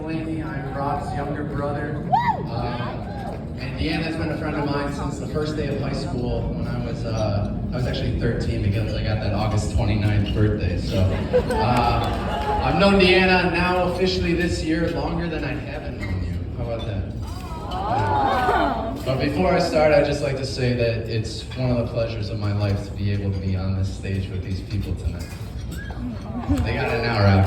I'm Rob's younger brother. And Deanna's been a friend of mine since the first day of high school when I was actually 13 because I got that August 29th birthday. So I've known Deanna now officially this year longer than I haven't known you. How about that? But before I start, I'd just like to say that it's one of the pleasures of my life to be able to be on this stage with these people tonight. They got an hour out.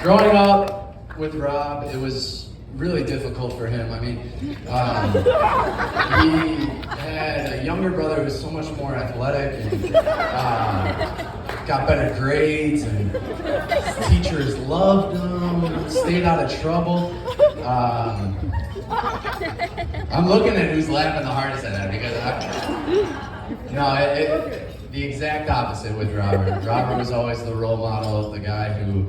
Growing up with Rob, it was really difficult for him. I mean, he had a younger brother who was so much more athletic and got better grades, and his teachers loved him, stayed out of trouble. I'm looking at who's laughing the hardest at that because the exact opposite with Robert. Robert was always the role model of the guy who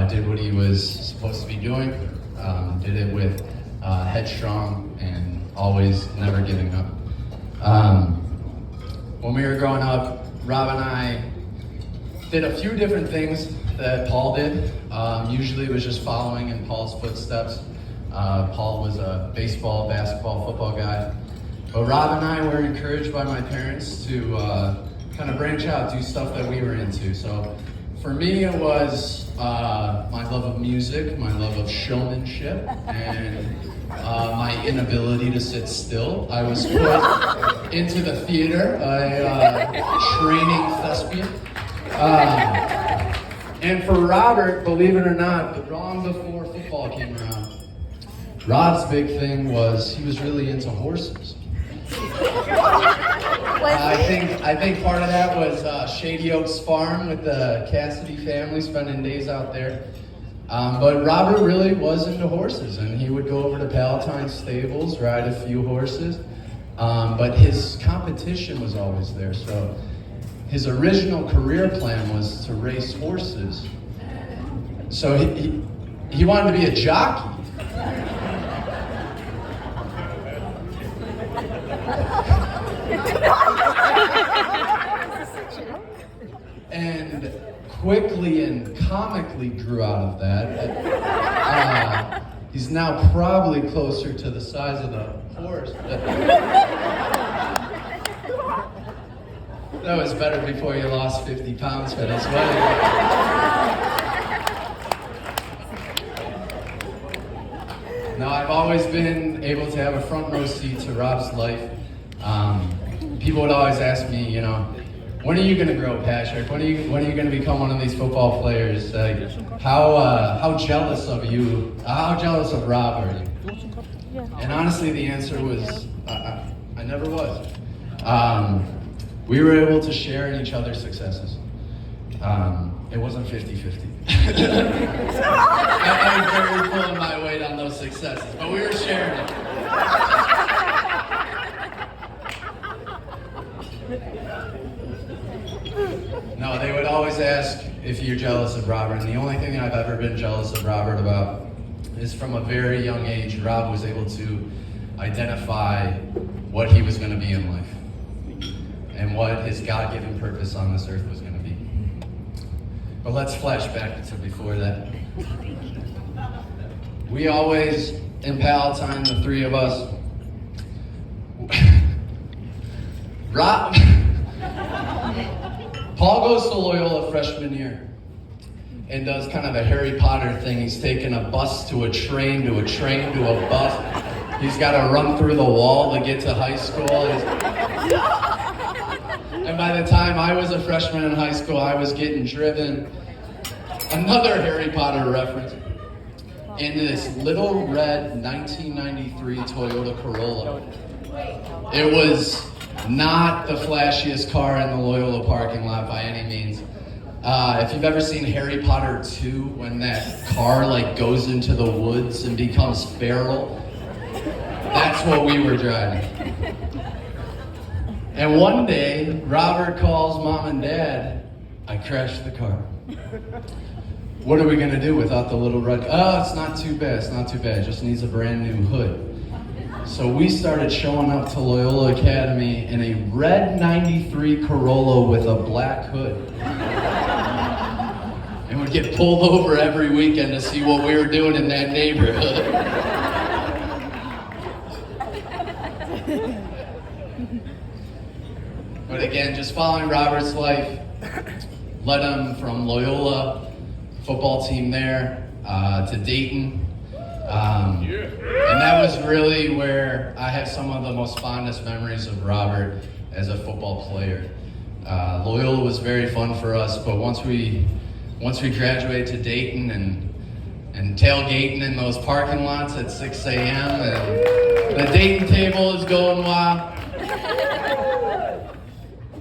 did what he was supposed to be doing, did it with headstrong and always never giving up. When we were growing up, Rob and I did a few different things that Paul did. Usually it was just following in Paul's footsteps. Paul was a baseball, basketball, football guy. But Rob and I were encouraged by my parents to kind of branch out, do stuff that we were into. So for me, it was my love of music, my love of showmanship, and my inability to sit still. I was put into the theater, a training thespian. And for Robert, believe it or not, long before football came around, Rob's big thing was he was really into horses. I think part of that was Shady Oaks Farm with the Cassidy family, spending days out there. But Robert really was into horses, and he would go over to Palatine Stables, ride a few horses. But his competition was always there. So his original career plan was to race horses. So he wanted to be a jockey. And quickly and comically grew out of that. He's now probably closer to the size of the horse. That was better before you lost 50 pounds for this wedding. Now, I've always been able to have a front row seat to Rob's life. People would always ask me, you know, when are you going to grow, Patrick? When are you going to become one of these football players? Like, how jealous of you? How jealous of Rob are you? And honestly, the answer was, I never was. We were able to share in each other's successes. It wasn't 50-50. I was very pulling my weight on those successes, but we were sharing it. No, they would always ask if you're jealous of Robert, and the only thing I've ever been jealous of Robert about is from a very young age, Rob was able to identify what he was going to be in life and what his God-given purpose on this earth was going to be. But let's flash back to before that. We always, in Palatine, the three of us, Paul goes to Loyola freshman year and does kind of a Harry Potter thing. He's taking a bus to a train to a train to a bus. He's got to run through the wall to get to high school. And by the time I was a freshman in high school, I was getting driven, another Harry Potter reference, in this little red 1993 Toyota Corolla. It was not the flashiest car in the Loyola parking lot by any means. If you've ever seen Harry Potter 2, when that car like goes into the woods and becomes feral, that's what we were driving. And one day, Robert calls Mom and Dad, I crashed the car. What are we gonna do without the little red? Oh, it's not too bad, it just needs a brand new hood. So we started showing up to Loyola Academy in a red 93 Corolla with a black hood. And get pulled over every weekend to see what we were doing in that neighborhood. But again, just following Robert's life led him from Loyola football team there to Dayton. And that was really where I have some of the most fondest memories of Robert as a football player. Loyola was very fun for us, but once we graduated to Dayton and tailgating in those parking lots at 6 a.m. and the Dayton table is going wild.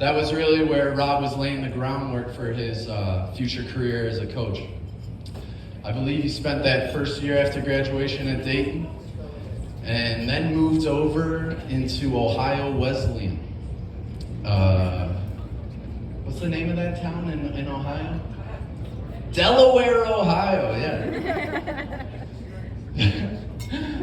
That was really where Rob was laying the groundwork for his future career as a coach. I believe he spent that first year after graduation at Dayton and then moved over into Ohio Wesleyan. What's the name of that town in Ohio? Delaware, Ohio, yeah.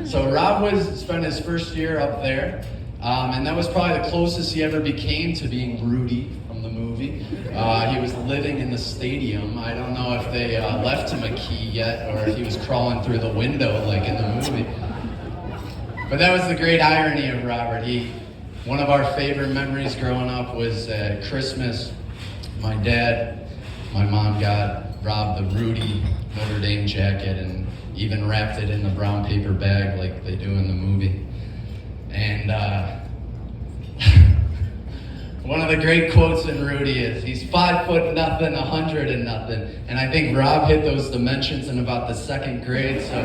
So Rob spent his first year up there, and that was probably the closest he ever became to being Rudy from the movie. He was living in the stadium. I don't know if they left him a key yet, or if he was crawling through the window like in the movie. But that was the great irony of Robert. One of our favorite memories growing up was at Christmas. My dad, my mom got Rob the Rudy Notre Dame jacket and even wrapped it in the brown paper bag like they do in the movie. And one of the great quotes in Rudy is, he's 5 foot nothing, 100 and nothing. And I think Rob hit those dimensions in about the second grade. So.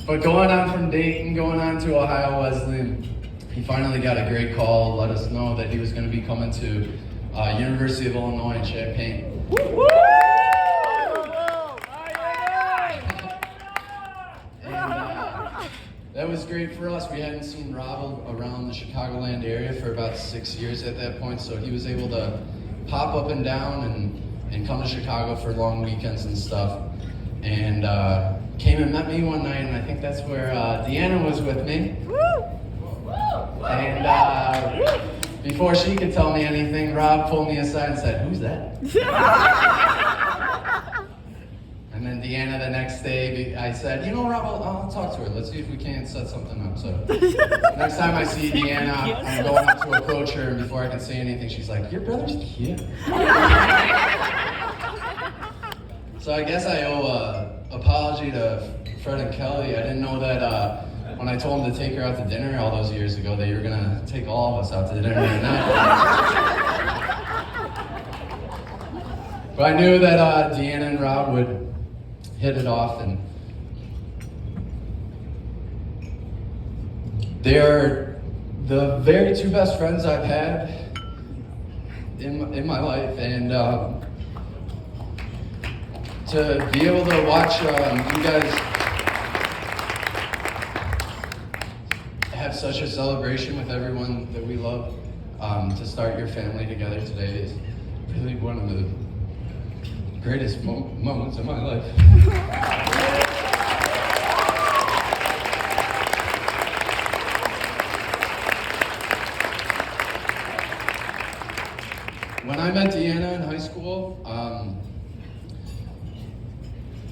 But going on from Dayton, going on to Ohio Wesleyan, he finally got a great call, let us know that he was going to be coming to University of Illinois in Champaign. And that was great for us. We hadn't seen Rob around the Chicagoland area for about 6 years at that point, so he was able to pop up and down and come to Chicago for long weekends and stuff. And came and met me one night, and I think that's where Deanna was with me. And before she could tell me anything, Rob pulled me aside and said, "Who's that?" And then Deanna the next day, I said, "You know, Rob, I'll talk to her. Let's see if we can't set something up." So next time I see Deanna, I'm going up to approach her, and before I can say anything, she's like, "Your brother's cute." So I guess I owe an apology to Fred and Kelly. I didn't know that when I told them to take her out to dinner all those years ago, that you were going to take all of us out to dinner tonight. But I knew that Deanna and Rob would hit it off, and they are the very two best friends I've had in my life, and to be able to watch you guys have such a celebration with everyone that we love, to start your family together today is really one of the greatest moments of my life. When I met Deanna in high school,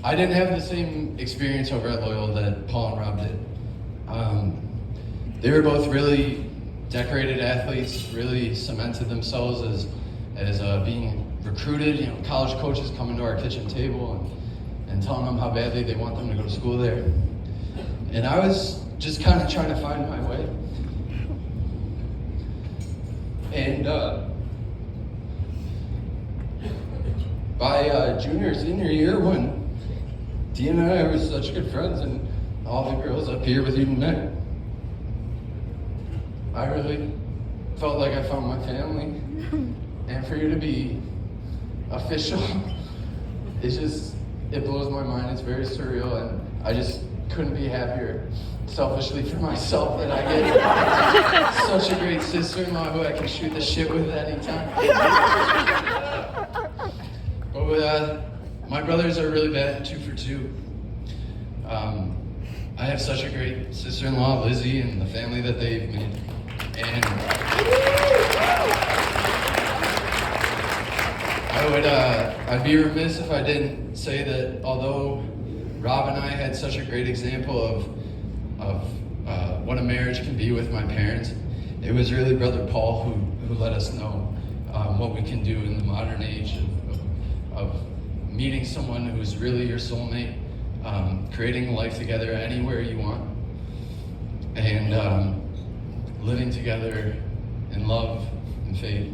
I didn't have the same experience over at Loyola that Paul and Rob did. They were both really decorated athletes, really cemented themselves as being recruited. You know, college coaches coming to our kitchen table and telling them how badly they want them to go to school there. And I was just kind of trying to find my way. And by junior, senior year, when Deanna and I were such good friends, and all the girls up here with you tonight, I really felt like I found my family. And for you to be official, it blows my mind. It's very surreal, and I just couldn't be happier, selfishly for myself, that I get such a great sister-in-law who I can shoot the shit with anytime. But with, my brothers are really bad, 2 for 2. I have such a great sister-in-law, Lizzie, and the family that they've made. And I'd be remiss if I didn't say that although Rob and I had such a great example of what a marriage can be with my parents, it was really Brother Paul who let us know what we can do in the modern age of meeting someone who's really your soulmate, creating a life together anywhere you want, and living together in love and faith.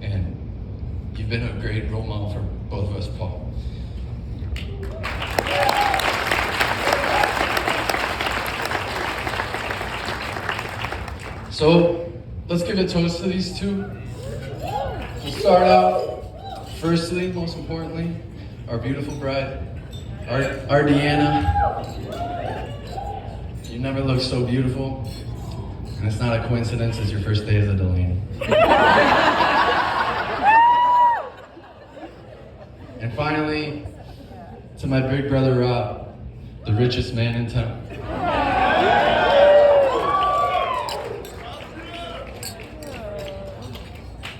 And you've been a great role model for both of us, Paul. So let's give a toast to these two. We'll start out, firstly, most importantly, our beautiful bride, our Deanna. You never looked so beautiful, and it's not a coincidence it's your first day as a Delaney. And finally, to my big brother Rob, the richest man in town.